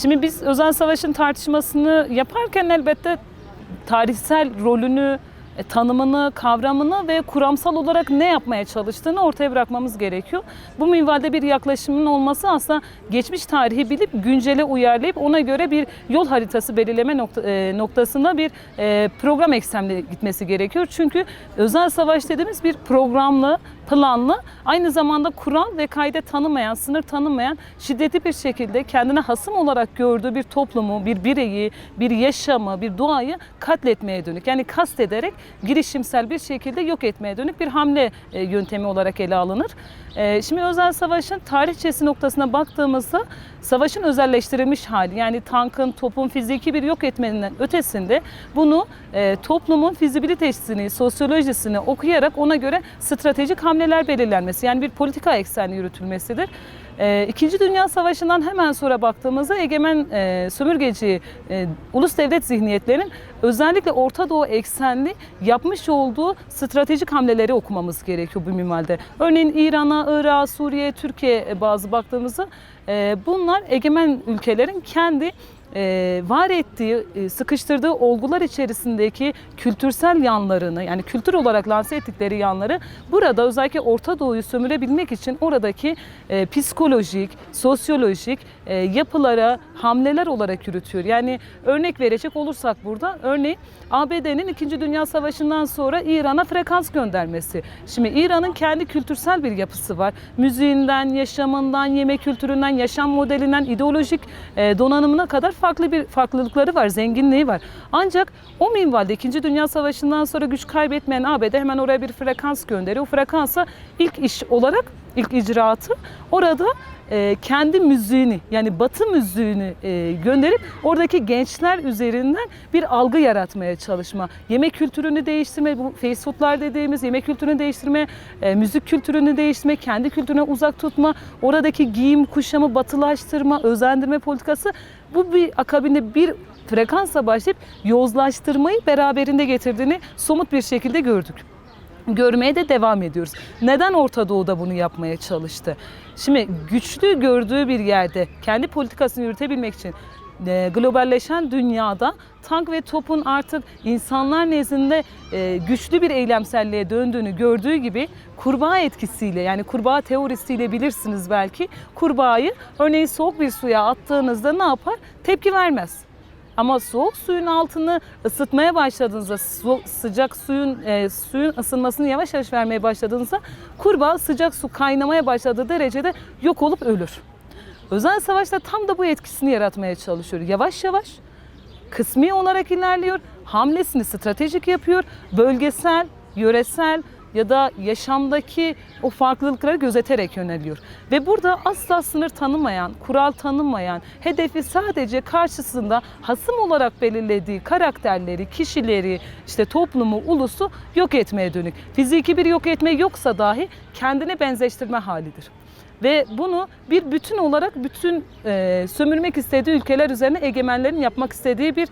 Şimdi biz özel savaşın tartışmasını yaparken elbette tarihsel rolünü, tanımını, kavramını ve kuramsal olarak ne yapmaya çalıştığını ortaya bırakmamız gerekiyor. Bu minvalde bir yaklaşımın olması aslında geçmiş tarihi bilip güncele uyarlayıp ona göre bir yol haritası belirleme noktasında bir program eksenli gitmesi gerekiyor. Çünkü özel savaş dediğimiz bir programlı, planlı, aynı zamanda kural ve kaide tanımayan, sınır tanımayan, şiddetli bir şekilde kendine hasım olarak gördüğü bir toplumu, bir bireyi, bir yaşamı, bir doğayı katletmeye dönük. Yani kastederek girişimsel bir şekilde yok etmeye dönük bir hamle yöntemi olarak ele alınır. Şimdi özel savaşın tarihçesi noktasına baktığımızda savaşın özelleştirilmiş hali, yani tankın, topun fiziki bir yok etmenin ötesinde bunu toplumun fizibilitesini, sosyolojisini okuyarak ona göre stratejik hamleler belirlenmesi, yani bir politika eksenli yürütülmesidir. İkinci Dünya Savaşı'ndan hemen sonra baktığımızda egemen sömürgeci ulus devlet zihniyetlerinin özellikle Orta Doğu eksenli yapmış olduğu stratejik hamleleri okumamız gerekiyor bu minvalde. Örneğin İran'a, Irak'a, Suriye, Türkiye bazı baktığımızda bunlar egemen ülkelerin kendi var ettiği, sıkıştırdığı olgular içerisindeki kültürsel yanlarını, yani kültür olarak lanse ettikleri yanları burada özellikle Orta Doğu'yu sömürebilmek için oradaki psikolojik, sosyolojik yapılara hamleler olarak yürütüyor. Yani örnek verecek olursak burada, örneğin ABD'nin 2. Dünya Savaşı'ndan sonra İran'a frekans göndermesi. Şimdi İran'ın kendi kültürsel bir yapısı var. Müziğinden, yaşamından, yemek kültüründen, yaşam modelinden, ideolojik donanımına kadar farklılıkları var, zenginliği var. Ancak o minvalde 2. Dünya Savaşı'ndan sonra güç kaybetmeyen ABD hemen oraya bir frekans gönderiyor. O frekansa ilk iş olarak, ilk icraatı orada kendi müziğini, yani Batı müziğini gönderip oradaki gençler üzerinden bir algı yaratmaya çalışma. Yemek kültürünü değiştirme, bu fast foodlar dediğimiz yemek kültürünü değiştirme, müzik kültürünü değiştirme, kendi kültürüne uzak tutma, oradaki giyim kuşamı batılaştırma, özendirme politikası, bu bir akabinde bir frekansla başlayıp yozlaştırmayı beraberinde getirdiğini somut bir şekilde gördük. Görmeye de devam ediyoruz. Neden Orta Doğu'da bunu yapmaya çalıştı? Şimdi güçlü gördüğü bir yerde kendi politikasını yürütebilmek için globalleşen dünyada tank ve topun artık insanlar nezdinde güçlü bir eylemselliğe döndüğünü gördüğü gibi kurbağa etkisiyle, yani kurbağa teorisiyle bilirsiniz belki, kurbağayı örneğin soğuk bir suya attığınızda ne yapar? Tepki vermez. Ama soğuk suyun altını ısıtmaya başladığınızda, sıcak suyun ısınmasını yavaş yavaş vermeye başladığınızda kurbağa sıcak su kaynamaya başladığı derecede yok olup ölür. Özel savaşta tam da bu etkisini yaratmaya çalışıyor. Yavaş yavaş, kısmi olarak ilerliyor, hamlesini stratejik yapıyor, bölgesel, yöresel ya da yaşamdaki o farklılıkları gözeterek yöneliyor. Ve burada asla sınır tanımayan, kural tanımayan, hedefi sadece karşısında hasım olarak belirlediği karakterleri, kişileri, işte toplumu, ulusu yok etmeye dönük. Fiziki bir yok etme yoksa dahi kendine benzeştirme halidir. Ve bunu bir bütün olarak sömürmek istediği ülkeler üzerine egemenlerin yapmak istediği bir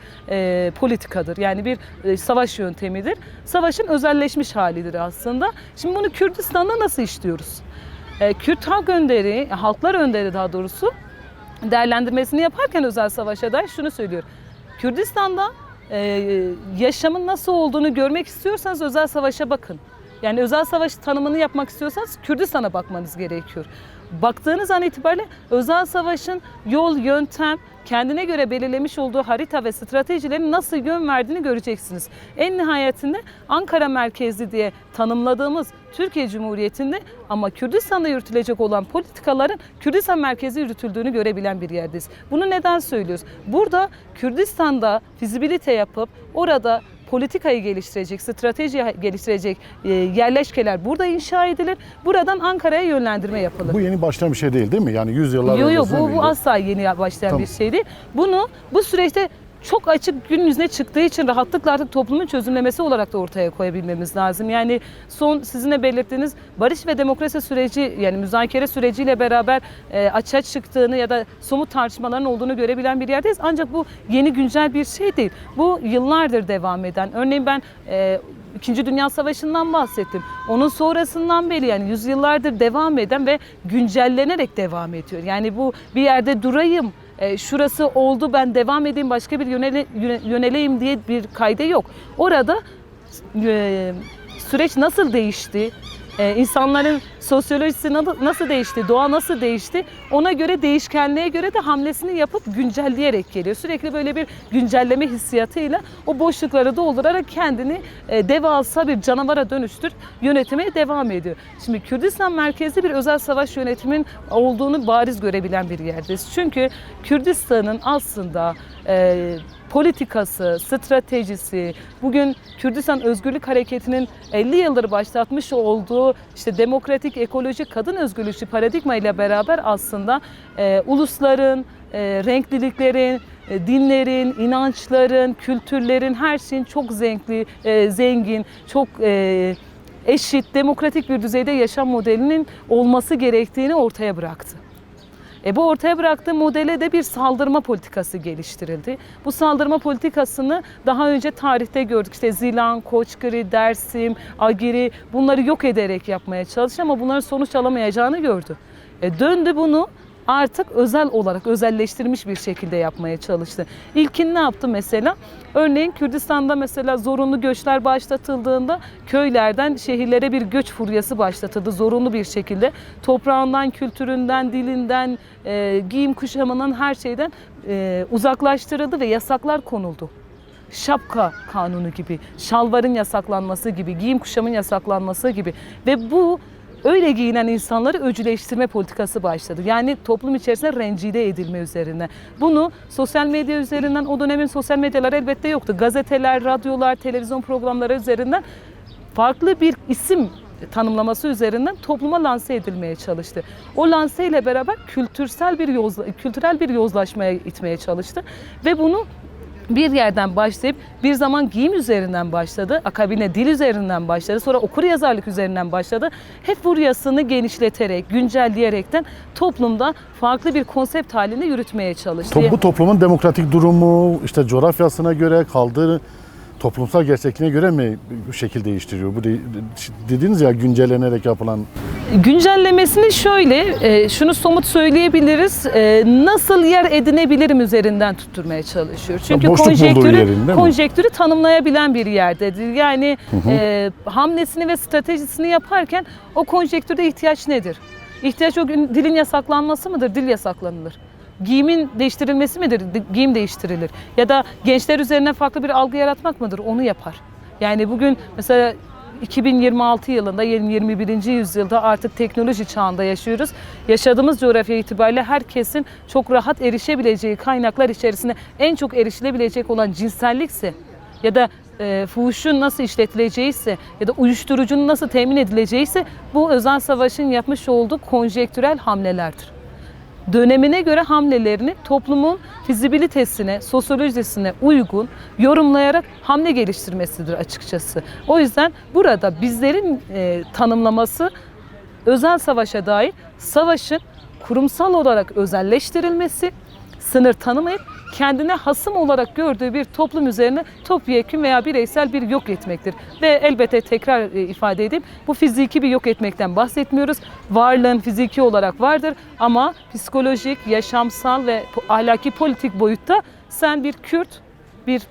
politikadır. Yani bir savaş yöntemidir. Savaşın özelleşmiş halidir aslında. Şimdi bunu Kürdistan'da nasıl işliyoruz? Kürt halklar önderi daha doğrusu değerlendirmesini yaparken özel savaşa dair şunu söylüyor. Kürdistan'da yaşamın nasıl olduğunu görmek istiyorsanız özel savaşa bakın. Yani özel savaş tanımını yapmak istiyorsanız Kürdistan'a bakmanız gerekiyor. Baktığınız an itibariyle özel savaşın yol, yöntem, kendine göre belirlemiş olduğu harita ve stratejilerin nasıl yön verdiğini göreceksiniz. En nihayetinde Ankara merkezli diye tanımladığımız Türkiye Cumhuriyeti'nde ama Kürdistan'da yürütülecek olan politikaların Kürdistan merkezi yürütüldüğünü görebilen bir yerdeyiz. Bunu neden söylüyoruz? Burada Kürdistan'da fizibilite yapıp orada politikayı geliştirecek, strateji geliştirecek yerleşkeler burada inşa edilir. Buradan Ankara'ya yönlendirme yapılır. Bu yeni başlayan bir şey değil mi? Yani 100 yıllar Yok öncesinde bu asla yeni başlayan bir şey değil. Bunu bu süreçte çok açık gün yüzüne çıktığı için rahatlıkla artık toplumun çözümlemesi olarak da ortaya koyabilmemiz lazım. Yani son sizinle belirttiğiniz barış ve demokrasi süreci, yani müzakere süreciyle beraber açığa çıktığını ya da somut tartışmaların olduğunu görebilen bir yerdeyiz. Ancak bu yeni güncel bir şey değil. Bu yıllardır devam eden. Örneğin ben İkinci Dünya Savaşı'ndan bahsettim. Onun sonrasından beri, yani yüzyıllardır devam eden ve güncellenerek devam ediyor. Yani bu bir yerde durayım, şurası oldu ben devam edeyim başka bir yöneleyim diye bir kayda yok. Orada süreç nasıl değişti? İnsanların sosyolojisi nasıl değişti, doğa nasıl değişti, ona göre değişkenliğe göre de hamlesini yapıp güncelleyerek geliyor. Sürekli böyle bir güncelleme hissiyatıyla o boşlukları doldurarak kendini devasa bir canavara dönüştür yönetmeye devam ediyor. Şimdi Kürdistan merkezli bir özel savaş yönetimin olduğunu bariz görebilen bir yerdeyiz. Çünkü Kürdistan'ın aslında politikası, stratejisi, bugün Kürdistan Özgürlük Hareketi'nin 50 yıldır başlatmış olduğu işte demokratik, ekolojik, kadın özgürlükçü paradigma ile beraber aslında ulusların, renkliliklerin, dinlerin, inançların, kültürlerin, her şeyin çok zengin, çok eşit, demokratik bir düzeyde yaşam modelinin olması gerektiğini ortaya bıraktı. Bu ortaya bıraktığı modele de bir saldırma politikası geliştirildi. Bu saldırma politikasını daha önce tarihte gördük. İşte Zilan, Koçgiri, Dersim, Agiri bunları yok ederek yapmaya çalıştı ama bunların sonuç alamayacağını gördü. Döndü bunu artık özel olarak özelleştirilmiş bir şekilde yapmaya çalıştı. İlkin ne yaptı mesela? Örneğin Kürdistan'da mesela zorunlu göçler başlatıldığında köylerden şehirlere bir göç furyası başlatıldı zorunlu bir şekilde. Toprağından, kültüründen, dilinden, giyim kuşamından her şeyden uzaklaştırıldı ve yasaklar konuldu. Şapka kanunu gibi, şalvarın yasaklanması gibi, giyim kuşamın yasaklanması gibi ve bu öyle giyinen insanları öcüleştirme politikası başladı. Yani toplum içerisinde rencide edilme üzerine. Bunu sosyal medya üzerinden, o dönemin sosyal medyaları elbette yoktu. Gazeteler, radyolar, televizyon programları üzerinden farklı bir isim tanımlaması üzerinden topluma lanse edilmeye çalıştı. O lanse ile beraber kültürel bir yozlaşmaya itmeye çalıştı ve bunu bir yerden başlayıp bir zaman giyim üzerinden başladı, akabine dil üzerinden başladı, sonra okuryazarlık üzerinden başladı. Hep furyasını genişleterek, güncelleyerekten toplumda farklı bir konsept halinde yürütmeye çalıştı. Bu toplumun demokratik durumu, işte coğrafyasına göre, kaldığı toplumsal gerçekliğine göre mi bu şekil değiştiriyor? Bu dediniz ya güncellenerek yapılan. Güncellemesini şöyle, şunu somut söyleyebiliriz. Nasıl yer edinebilirim üzerinden tutturmaya çalışıyor. Çünkü konjektürü tanımlayabilen bir yerdedir. Yani hamlesini ve stratejisini yaparken o konjektürde ihtiyaç nedir? İhtiyaç o gün dilin yasaklanması mıdır? Dil yasaklanılır. Giyimin değiştirilmesi midir? Giyim değiştirilir. Ya da gençler üzerine farklı bir algı yaratmak mıdır? Onu yapar. Yani bugün mesela 2026 yılında, 21. yüzyılda artık teknoloji çağında yaşıyoruz. Yaşadığımız coğrafya itibariyle herkesin çok rahat erişebileceği kaynaklar içerisinde en çok erişilebilecek olan cinsellikse ya da fuhuşun nasıl işletileceğiyse ya da uyuşturucunun nasıl temin edileceğiyse bu özel savaşın yapmış olduğu konjektürel hamlelerdir. Dönemine göre hamlelerini toplumun fizibilitesine, sosyolojisine uygun yorumlayarak hamle geliştirmesidir açıkçası. O yüzden burada bizlerin tanımlaması özel savaşa dair savaşın kurumsal olarak özelleştirilmesi, sınır tanımayıp kendine hasım olarak gördüğü bir toplum üzerine topyekün veya bireysel bir yok etmektir. Ve elbette tekrar ifade edeyim, bu fiziki bir yok etmekten bahsetmiyoruz. Varlığın fiziki olarak vardır ama psikolojik, yaşamsal ve ahlaki politik boyutta sen bir Kürt, bir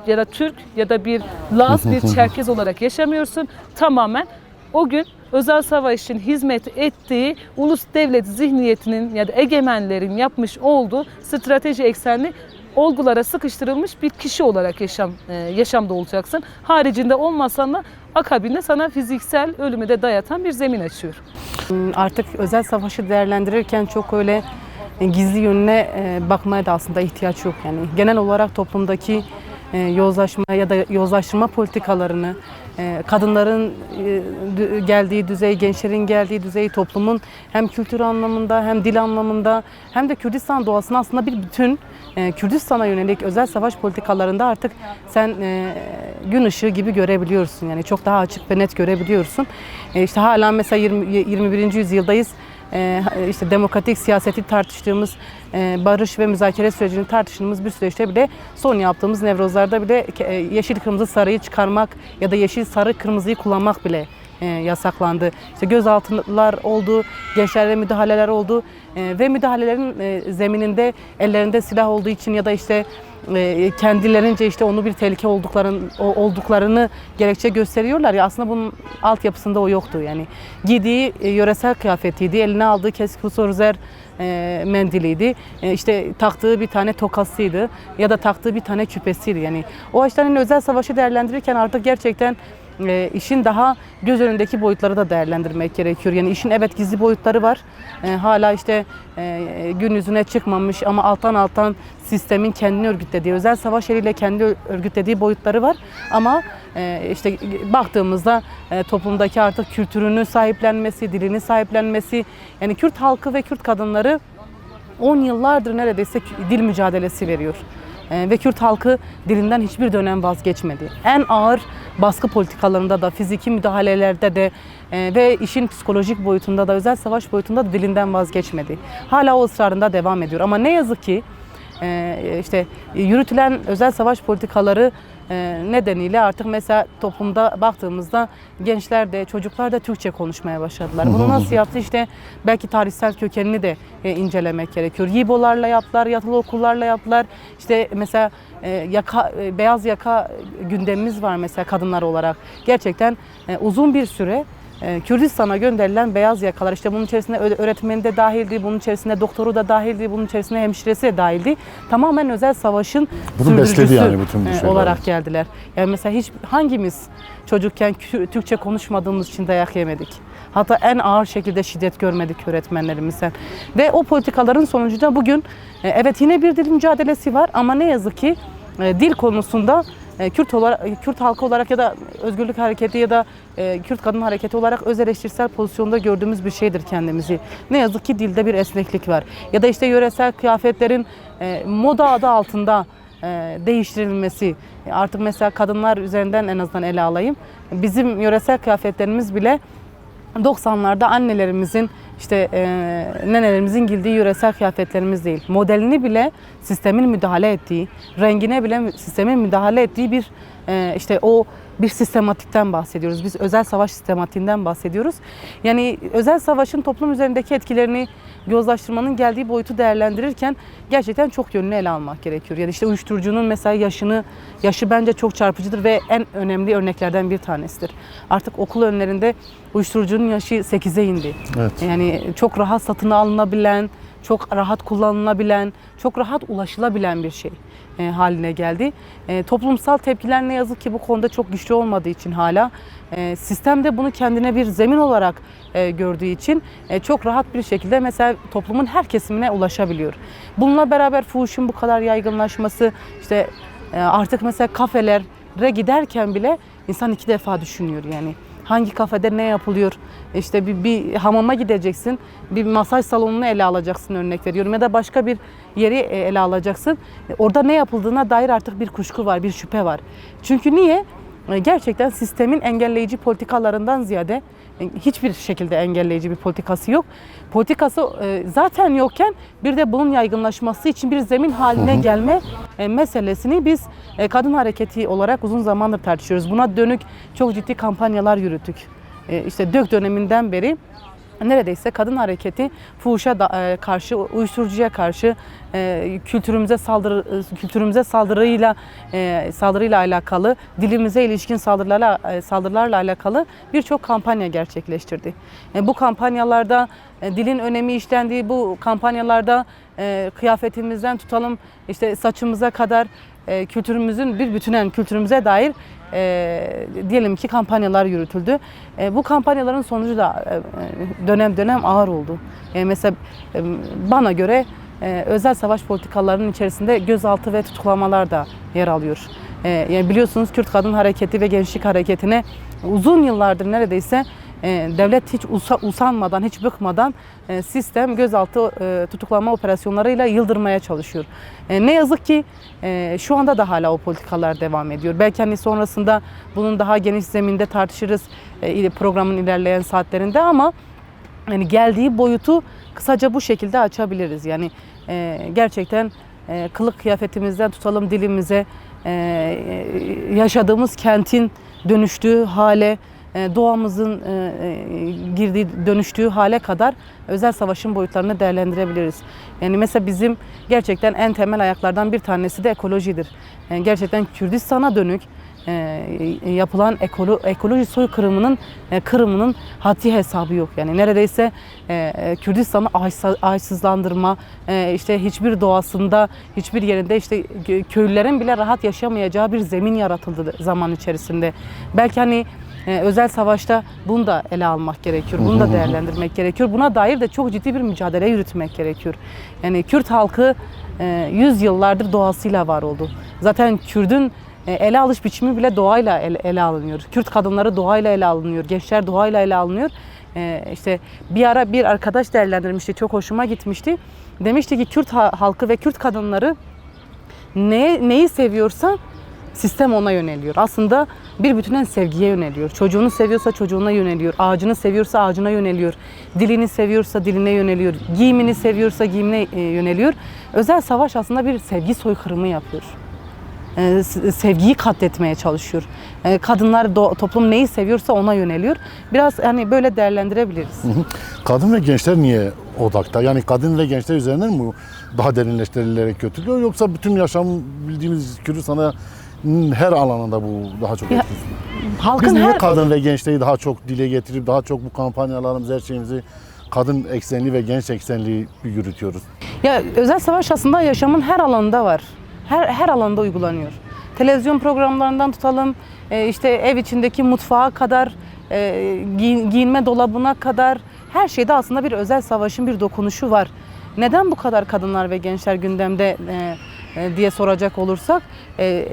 ya da Türk ya da bir Laz, bir Çerkez olarak yaşamıyorsun. Tamamen o gün özel savaşın hizmet ettiği ulus devlet zihniyetinin ya da egemenlerin yapmış olduğu strateji eksenli olgulara sıkıştırılmış bir kişi olarak yaşamda olacaksın. Haricinde olmasan da akabinde sana fiziksel ölümü de dayatan bir zemin açıyor. Artık özel savaşı değerlendirirken çok öyle gizli yönüne bakmaya da aslında ihtiyaç yok. Yani genel olarak toplumdaki yozlaşma ya da yozlaştırma politikalarını, kadınların geldiği düzey, gençlerin geldiği düzey, toplumun hem kültür anlamında hem dil anlamında hem de Kürdistan doğasını aslında bir bütün Kürdistan'a yönelik özel savaş politikalarında artık sen gün ışığı gibi görebiliyorsun. Yani çok daha açık ve net görebiliyorsun. İşte hala mesela 21. yüzyıldayız. İşte demokratik siyaseti tartıştığımız, barış ve müzakere sürecini tartıştığımız bir süreçte bile son yaptığımız Nevrozlar'da bile yeşil kırmızı sarıyı çıkarmak ya da yeşil sarı kırmızıyı kullanmak bile yasaklandı. İşte gözaltılar oldu, gençlerle müdahaleler oldu Ve müdahalelerin zemininde ellerinde silah olduğu için ya da işte kendilerince işte onu bir tehlike olduklarını gerekçe gösteriyorlar ya, aslında bunun altyapısında o yoktu. Yani giydiği yöresel kıyafetiydi, eline aldığı kesk husorzer mendiliydi, işte taktığı bir tane tokasıydı ya da taktığı bir tane küpesiydi. Yani o açıdan hani özel savaşı değerlendirirken artık gerçekten işin daha göz önündeki boyutları da değerlendirmek gerekiyor. Yani işin evet gizli boyutları var. Hala işte gün yüzüne çıkmamış ama alttan sistemin kendini örgütlediği, özel savaş eliyle kendi örgütlediği boyutları var. Ama işte baktığımızda toplumdaki artık kültürünü sahiplenmesi, dilini sahiplenmesi, yani Kürt halkı ve Kürt kadınları 10 yıllardır neredeyse dil mücadelesi veriyor. Ve Kürt halkı dilinden hiçbir dönem vazgeçmedi. En ağır baskı politikalarında da, fiziki müdahalelerde de ve işin psikolojik boyutunda da, özel savaş boyutunda da dilinden vazgeçmedi. Hala o ısrarında devam ediyor. Ama ne yazık ki işte yürütülen özel savaş politikaları nedeniyle artık mesela toplumda baktığımızda gençler de çocuklar da Türkçe konuşmaya başladılar. Bunu nasıl yaptı? İşte belki tarihsel kökenini de incelemek gerekiyor. YİBO'larla yaptılar, yatılı okullarla yaptılar. İşte mesela beyaz yaka gündemimiz var mesela kadınlar olarak. Gerçekten uzun bir süre Kürdistan'a gönderilen beyaz yakalar, işte bunun içerisinde öğretmeni de dahildi, bunun içerisinde doktoru da dahildi, bunun içerisinde hemşiresi de dahildi. Tamamen özel savaşın sürdürücüsü yani bütün olarak geldiler. Yani mesela hangimiz çocukken Türkçe konuşmadığımız için dayak yemedik? Hatta en ağır şekilde şiddet görmedik öğretmenlerimizden. Ve o politikaların sonucunda bugün evet yine bir dil mücadelesi var ama ne yazık ki dil konusunda Kürt halkı olarak ya da Özgürlük Hareketi ya da Kürt Kadın Hareketi olarak öz eleştirisel pozisyonda gördüğümüz bir şeydir kendimizi. Ne yazık ki dilde bir esneklik var. Ya da işte yöresel kıyafetlerin moda adı altında değiştirilmesi. Artık mesela kadınlar üzerinden en azından ele alayım. Bizim yöresel kıyafetlerimiz bile 90'larda annelerimizin, işte nenelerimizin giydiği yöresel kıyafetlerimiz değil. Modelini bile sistemin müdahale ettiği, rengine bile sistemin müdahale ettiği bir işte o bir sistematikten bahsediyoruz. Biz özel savaş sistematiğinden bahsediyoruz. Yani özel savaşın toplum üzerindeki etkilerini, yozlaştırmanın geldiği boyutu değerlendirirken gerçekten çok yönlü ele almak gerekiyor. Yani işte uyuşturucunun mesela yaşı bence çok çarpıcıdır ve en önemli örneklerden bir tanesidir. Artık okul önlerinde uyuşturucunun yaşı 8'e indi. Evet. Yani çok rahat satın alınabilen, çok rahat kullanılabilen, çok rahat ulaşılabilen bir şey haline geldi. Toplumsal tepkiler ne yazık ki bu konuda çok güçlü olmadığı için hala sistem de bunu kendine bir zemin olarak gördüğü için çok rahat bir şekilde mesela toplumun her kesimine ulaşabiliyor. Bununla beraber fuhuşun bu kadar yaygınlaşması, işte artık mesela kafelere giderken bile insan 2 defa düşünüyor yani. Hangi kafede ne yapılıyor? İşte bir hamama gideceksin, bir masaj salonunu ele alacaksın, örnek veriyorum, ya da başka bir yeri ele alacaksın. Orada ne yapıldığına dair artık bir kuşku var, bir şüphe var. Çünkü niye? Gerçekten sistemin engelleyici politikalarından ziyade hiçbir şekilde engelleyici bir politikası yok. Politikası zaten yokken bir de bunun yaygınlaşması için bir zemin haline gelme meselesini biz kadın hareketi olarak uzun zamandır tartışıyoruz. Buna dönük çok ciddi kampanyalar yürüttük. İşte DÖK döneminden beri neredeyse kadın hareketi fuhuşa karşı, uyuşturucuya karşı, kültürümüze saldırıyla alakalı, dilimize ilişkin saldırılarla alakalı birçok kampanya gerçekleştirdi. Bu kampanyalarda dilin önemi işlendiği, bu kampanyalarda kıyafetimizden tutalım işte saçımıza kadar kültürümüzün bir bütünen kültürümüze dair diyelim ki kampanyalar yürütüldü. Bu kampanyaların sonucu da dönem dönem ağır oldu. Mesela bana göre özel savaş politikalarının içerisinde gözaltı ve tutuklamalar da yer alıyor. Yani biliyorsunuz Kürt Kadın Hareketi ve Gençlik Hareketi'ne uzun yıllardır neredeyse devlet hiç usanmadan, hiç bıkmadan sistem gözaltı tutuklama operasyonlarıyla yıldırmaya çalışıyor. Ne yazık ki şu anda da hala o politikalar devam ediyor. Belki hani sonrasında bunun daha geniş zeminde tartışırız programın ilerleyen saatlerinde ama yani geldiği boyutu kısaca bu şekilde açabiliriz. Yani gerçekten kılık kıyafetimizden tutalım dilimize, yaşadığımız kentin dönüştüğü hale, doğamızın girdiği, dönüştüğü hale kadar özel savaşın boyutlarını değerlendirebiliriz. Yani mesela bizim gerçekten en temel ayaklardan bir tanesi de ekolojidir. Gerçekten Kürdistan'a dönük yapılan ekoloji kırımının haddi hesabı yok. Yani neredeyse Kürdistan'ı ağaçsızlandırma, işte hiçbir doğasında, hiçbir yerinde işte köylülerin bile rahat yaşamayacağı bir zemin yaratıldı zaman içerisinde. Belki hani özel savaşta bunu da ele almak gerekiyor, bunu da değerlendirmek gerekiyor. Buna dair de çok ciddi bir mücadele yürütmek gerekiyor. Yani Kürt halkı 100 yıllardır doğasıyla var oldu. Zaten Kürt'ün ele alış biçimi bile doğayla ele alınıyor. Kürt kadınları doğayla ele alınıyor, gençler doğayla ele alınıyor. İşte bir ara bir arkadaş değerlendirmişti, çok hoşuma gitmişti. Demişti ki Kürt halkı ve Kürt kadınları neyi seviyorsa sistem ona yöneliyor. Aslında bir bütünen sevgiye yöneliyor. Çocuğunu seviyorsa çocuğuna yöneliyor. Ağacını seviyorsa ağacına yöneliyor. Dilini seviyorsa diline yöneliyor. Giyimini seviyorsa giyimine yöneliyor. Özel savaş aslında bir sevgi soykırımı yapıyor. Sevgiyi katletmeye çalışıyor. Kadınlar, toplum neyi seviyorsa ona yöneliyor. Biraz hani böyle değerlendirebiliriz. Kadın ve gençler niye odakta? Yani kadın ve gençler üzerinden mi daha derinleştirilerek götürülüyor, yoksa bütün yaşam bildiğimiz Kürdistan'a her alanında bu daha çok etkisi? Biz niye kadın ve gençleri daha çok dile getirip daha çok bu kampanyalarımız, her şeyimizi kadın eksenli ve genç eksenli yürütüyoruz? Ya özel savaş aslında yaşamın her alanında var. Her alanda uygulanıyor. Televizyon programlarından tutalım, işte ev içindeki mutfağa kadar, giyinme dolabına kadar her şeyde aslında bir özel savaşın bir dokunuşu var. Neden bu kadar kadınlar ve gençler gündemde diye soracak olursak,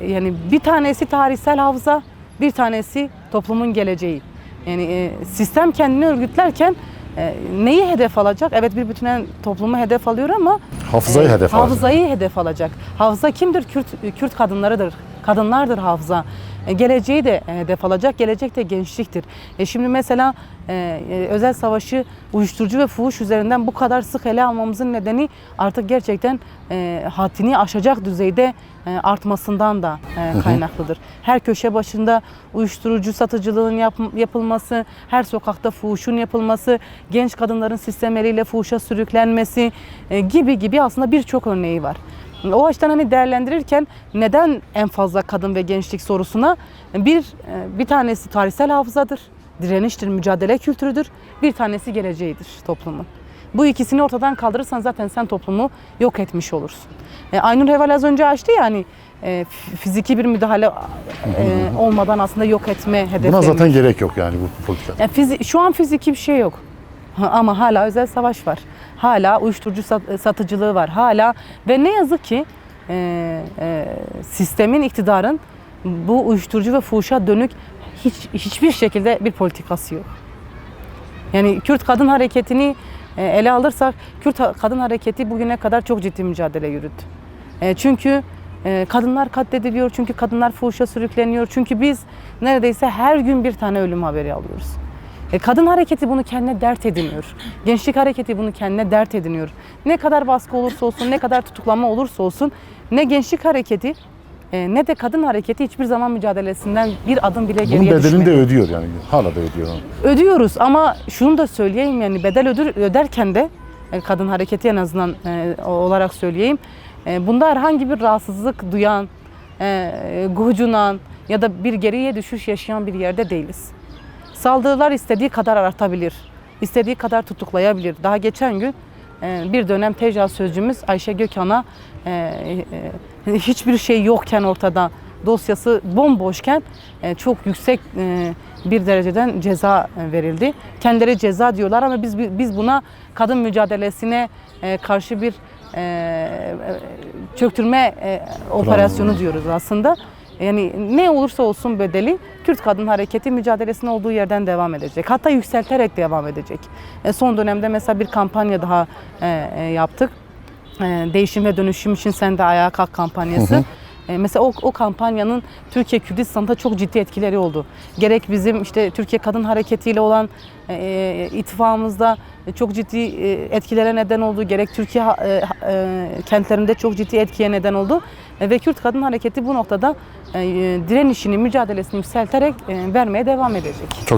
yani bir tanesi tarihsel hafıza, bir tanesi toplumun geleceği. Yani sistem kendini örgütlerken neyi hedef alacak? Evet, bir bütünen toplumu hedef alıyor ama Hafızayı hedef alacak. Hafızayı hedef alacak. Hafıza kimdir? Kürt kadınlarıdır. Kadınlardır hafıza. Geleceği de hedef alacak. Gelecek de gençliktir. Şimdi mesela özel savaşı uyuşturucu ve fuhuş üzerinden bu kadar sık ele almamızın nedeni artık gerçekten haddini aşacak düzeyde artmasından da kaynaklıdır. Her köşe başında uyuşturucu satıcılığın yapılması, her sokakta fuhuşun yapılması, genç kadınların sistem eliyle fuhuşa sürüklenmesi gibi aslında birçok örneği var. O açıdan hani değerlendirirken neden en fazla kadın ve gençlik sorusuna bir tanesi tarihsel hafızadır, direniştir, mücadele kültürüdür, bir tanesi geleceğidir toplumun. Bu ikisini ortadan kaldırırsan zaten sen toplumu yok etmiş olursun. Aynur Heval az önce açtı ya hani fiziki bir müdahale olmadan aslında yok etme hedefi. Buna zaten gerek yok yani bu politika. Şu an fiziki bir şey yok. Ama hala özel savaş var. Hala uyuşturucu satıcılığı var. Hala ve ne yazık ki sistemin, iktidarın bu uyuşturucu ve fuhuşa dönük hiçbir şekilde bir politikası yok. Yani Kürt kadın hareketini ele alırsak, Kürt kadın hareketi bugüne kadar çok ciddi mücadele yürüttü. Çünkü kadınlar katlediliyor, çünkü kadınlar fuhuşa sürükleniyor, çünkü biz neredeyse her gün bir tane ölüm haberi alıyoruz. Kadın hareketi bunu kendine dert ediniyor. Gençlik hareketi bunu kendine dert ediniyor. Ne kadar baskı olursa olsun, ne kadar tutuklama olursa olsun, ne gençlik hareketi ne de kadın hareketi hiçbir zaman mücadelesinden bir adım bile geriye düşmedi. Bunun bedelini de ödüyor yani. Hala da ödüyor. Ödüyoruz ama şunu da söyleyeyim, yani bedel öderken de kadın hareketi en azından olarak söyleyeyim. Bunda herhangi bir rahatsızlık duyan, gocunan ya da bir geriye düşüş yaşayan bir yerde değiliz. Saldırılar istediği kadar artabilir, istediği kadar tutuklayabilir. Daha geçen gün bir dönem TEJA sözcümüz Ayşe Gökhan'a hiçbir şey yokken ortada, dosyası bomboşken çok yüksek bir dereceden ceza verildi. Kendileri ceza diyorlar ama biz buna kadın mücadelesine karşı bir çöktürme operasyonu diyoruz aslında. Yani ne olursa olsun bedeli Kürt kadın hareketi mücadelesine olduğu yerden devam edecek. Hatta yükselterek devam edecek. Son dönemde mesela bir kampanya daha yaptık. Değişim ve dönüşüm için Sen de Ayağa Kalk kampanyası. Mesela o kampanyanın Türkiye Kürdistan'da çok ciddi etkileri oldu. Gerek bizim işte Türkiye Kadın Hareketi ile olan ittifakımızda çok ciddi etkilere neden oldu. Gerek Türkiye kentlerinde çok ciddi etkiye neden oldu. Ve Kürt Kadın Hareketi bu noktada direnişini, mücadelesini yükselterek vermeye devam edecek.